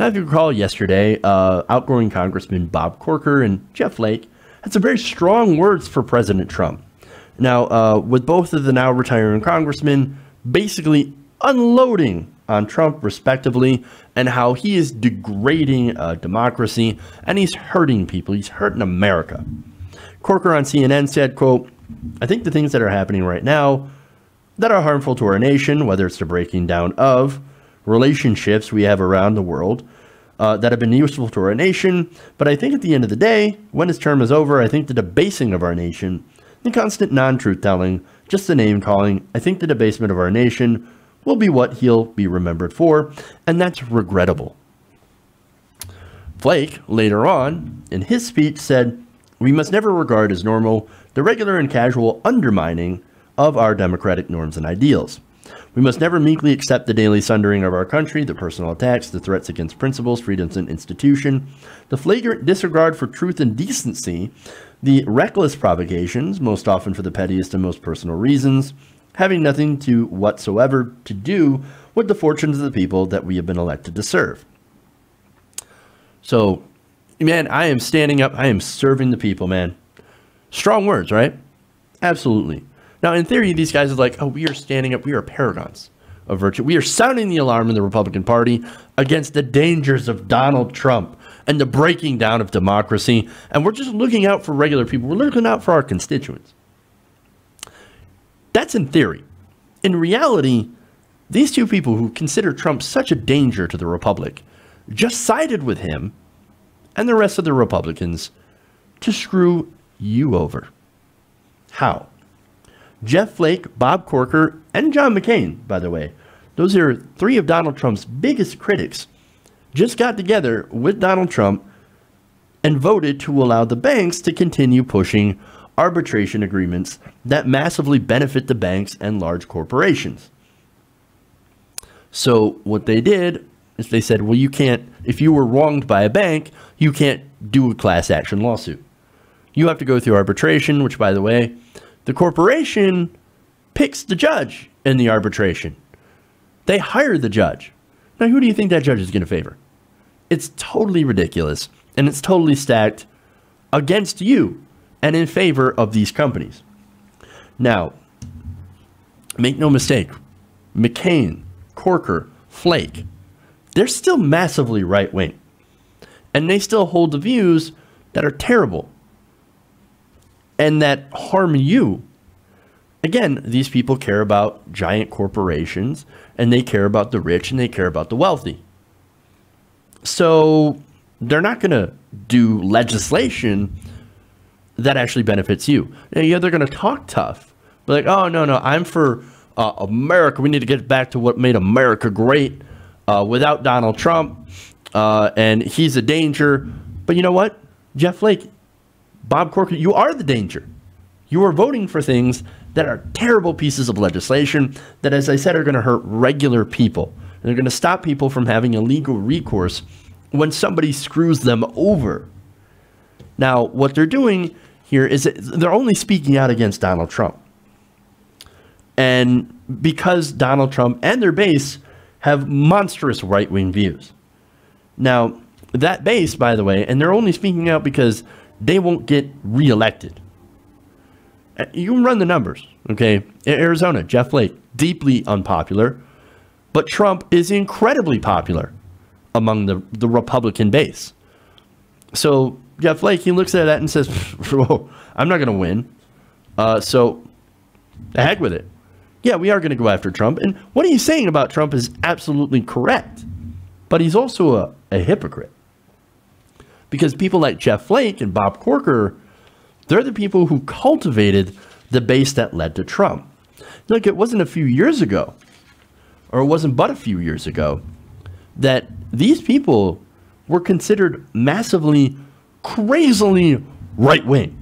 Now, if you recall yesterday, outgoing Congressman Bob Corker and Jeff Flake had some very strong words for President Trump. Now, with both of the now retiring congressmen basically unloading on Trump respectively and how he is degrading democracy and he's hurting people. He's hurting America. Corker on CNN said, quote, "I think the things that are happening right now that are harmful to our nation, whether it's the breaking down of relationships we have around the world that have been useful to our nation. But I think at the end of the day, when his term is over, I think the debasing of our nation, the constant non-truth telling, just the name calling, I think the debasement of our nation will be what he'll be remembered for. And that's regrettable." Flake, later on, in his speech said, "We must never regard as normal the regular and casual undermining of our democratic norms and ideals. We must never meekly accept the daily sundering of our country, the personal attacks, the threats against principles, freedoms, and institution, the flagrant disregard for truth and decency, the reckless provocations, most often for the pettiest and most personal reasons, having nothing to whatsoever to do with the fortunes of the people that we have been elected to serve." So, man, I am standing up. I am serving the people, man. Strong words, right? Absolutely. Now, in theory, these guys are like, oh, we are standing up. We are paragons of virtue. We are sounding the alarm in the Republican Party against the dangers of Donald Trump and the breaking down of democracy. And we're just looking out for regular people. We're looking out for our constituents. That's in theory. In reality, these two people who consider Trump such a danger to the Republic just sided with him and the rest of the Republicans to screw you over. How? Jeff Flake, Bob Corker, and John McCain, by the way, those are three of Donald Trump's biggest critics, just got together with Donald Trump and voted to allow the banks to continue pushing arbitration agreements that massively benefit the banks and large corporations. So what they did is they said, well, you can't, if you were wronged by a bank, you can't do a class action lawsuit. You have to go through arbitration, which, by the way, the corporation picks the judge in the arbitration. They hire the judge. Now, who do you think that judge is going to favor? It's totally ridiculous, and it's totally stacked against you and in favor of these companies. Now, make no mistake, McCain, Corker, Flake, they're still massively right-wing, and they still hold the views that are terrible and that harm you. Again, these people care about giant corporations, and they care about the rich, and they care about the wealthy. So they're not going to do legislation that actually benefits you. Yeah, they're going to talk tough, but like, oh, no, I'm for America. We need to get back to what made America great without Donald Trump, and he's a danger. But you know what? Jeff Flake, Bob Corker, you are the danger. You are voting for things that are terrible pieces of legislation that, as I said, are going to hurt regular people. And they're going to stop people from having a legal recourse when somebody screws them over. Now, what they're doing here is that they're only speaking out against Donald Trump. And because Donald Trump and their base have monstrous right-wing views. Now, that base, by the way, and they're only speaking out because they won't get reelected. You can run the numbers, okay? In Arizona, Jeff Flake, deeply unpopular, but Trump is incredibly popular among the Republican base. So Jeff Flake, he looks at that and says, I'm not going to win. So the heck with it. Yeah, we are going to go after Trump. And what he's saying about Trump is absolutely correct. But he's also a hypocrite. Because people like Jeff Flake and Bob Corker, they're the people who cultivated the base that led to Trump. Look, it wasn't a few years ago, or it wasn't but a few years ago, that these people were considered massively, crazily right-wing.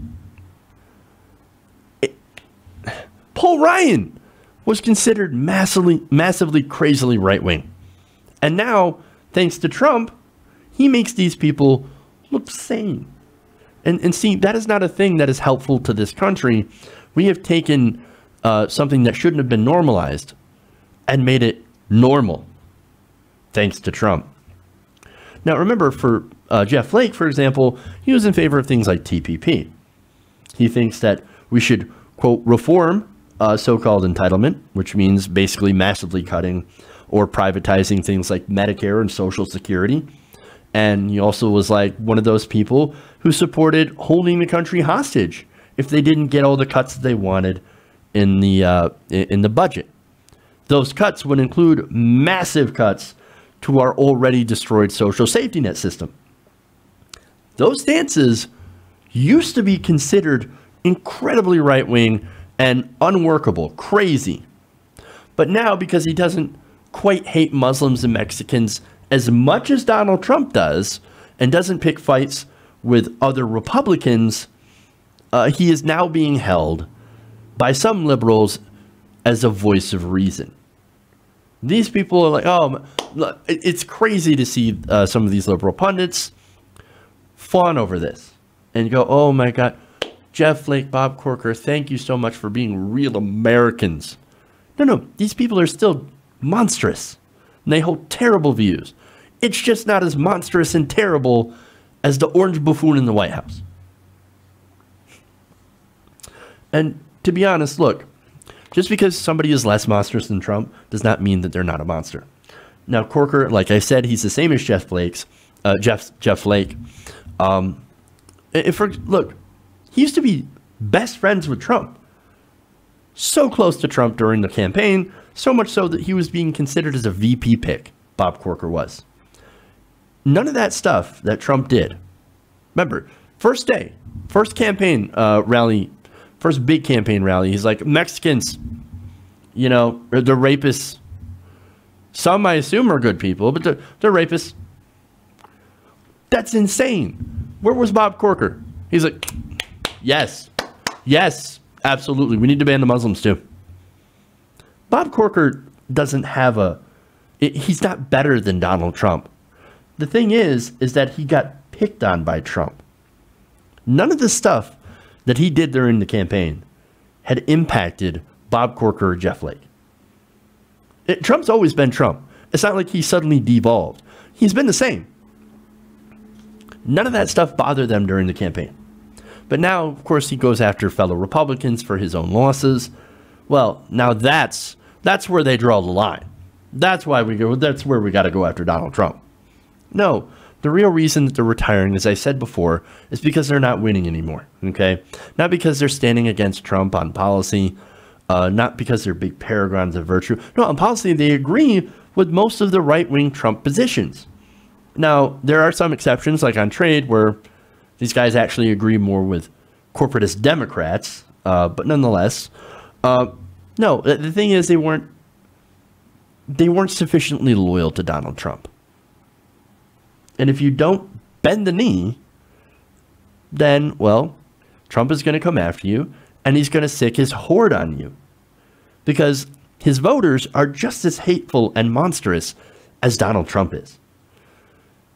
Paul Ryan was considered massively, crazily right-wing. And now, thanks to Trump, he makes these people look sane. And see, that is not a thing that is helpful to this country. We have taken something that shouldn't have been normalized and made it normal, thanks to Trump. Now, remember, for Jeff Flake, for example, he was in favor of things like TPP. He thinks that we should, quote, reform so-called entitlement, which means basically massively cutting or privatizing things like Medicare and Social Security. And he also was like one of those people who supported holding the country hostage if they didn't get all the cuts that they wanted in the budget. Those cuts would include massive cuts to our already destroyed social safety net system. Those stances used to be considered incredibly right-wing and unworkable, crazy. But now, because he doesn't quite hate Muslims and Mexicans as much as Donald Trump does, and doesn't pick fights with other Republicans, he is now being held by some liberals as a voice of reason. These people are like, oh, look, it's crazy to see some of these liberal pundits fawn over this and go, oh my God, Jeff Flake, Bob Corker, thank you so much for being real Americans. No, these people are still monstrous and they hold terrible views. It's just not as monstrous and terrible as the orange buffoon in the White House. And to be honest, look, just because somebody is less monstrous than Trump does not mean that they're not a monster. Now, Corker, like I said, he's the same as Jeff Flake. Look, he used to be best friends with Trump. So close to Trump during the campaign, so much so that he was being considered as a VP pick, Bob Corker was. None of that stuff that Trump did. Remember, first day, first campaign rally, first big campaign rally, he's like, Mexicans, you know, they're rapists. Some, I assume, are good people, but they're rapists. That's insane. Where was Bob Corker? He's like, yes, absolutely. We need to ban the Muslims too. Bob Corker doesn't have he's not better than Donald Trump. The thing is that he got picked on by Trump. None of the stuff that he did during the campaign had impacted Bob Corker or Jeff Flake. Trump's always been Trump. It's not like he suddenly devolved. He's been the same. None of that stuff bothered them during the campaign. But now, of course, he goes after fellow Republicans for his own losses. Well, now that's where they draw the line. That's where we got to go after Donald Trump. No, the real reason that they're retiring, as I said before, is because they're not winning anymore, okay? Not because they're standing against Trump on policy, not because they're big paragons of virtue. No, on policy, they agree with most of the right-wing Trump positions. Now, there are some exceptions, like on trade, where these guys actually agree more with corporatist Democrats, but nonetheless, no, the thing is they weren't sufficiently loyal to Donald Trump. And if you don't bend the knee, then, well, Trump is going to come after you, and he's going to sick his horde on you. Because his voters are just as hateful and monstrous as Donald Trump is.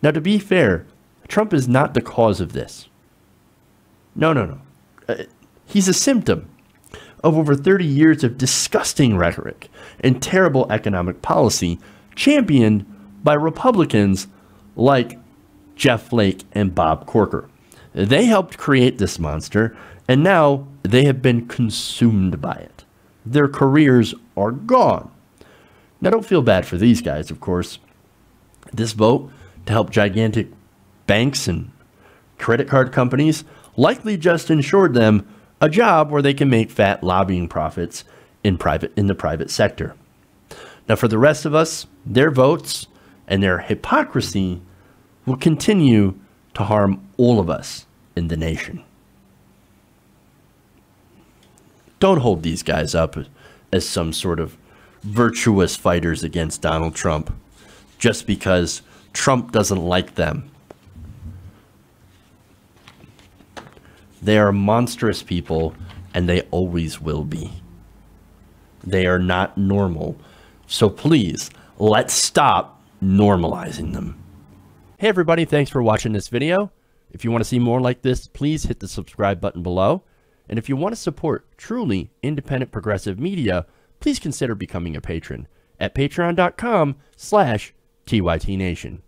Now, to be fair, Trump is not the cause of this. No. He's a symptom of over 30 years of disgusting rhetoric and terrible economic policy championed by Republicans like Jeff Flake and Bob Corker. They helped create this monster, and now they have been consumed by it. Their careers are gone. Now, don't feel bad for these guys, of course. This vote to help gigantic banks and credit card companies likely just ensured them a job where they can make fat lobbying profits in the private sector. Now, for the rest of us, their votes and their hypocrisy will continue to harm all of us in the nation. Don't hold these guys up as some sort of virtuous fighters against Donald Trump just because Trump doesn't like them. They are monstrous people, and they always will be. They are not normal. So please, let's stop normalizing them. Hey everybody, thanks for watching this video. If you want to see more like this, please hit the subscribe button below. And if you want to support truly independent progressive media, please consider becoming a patron at patreon.com/TYTNation.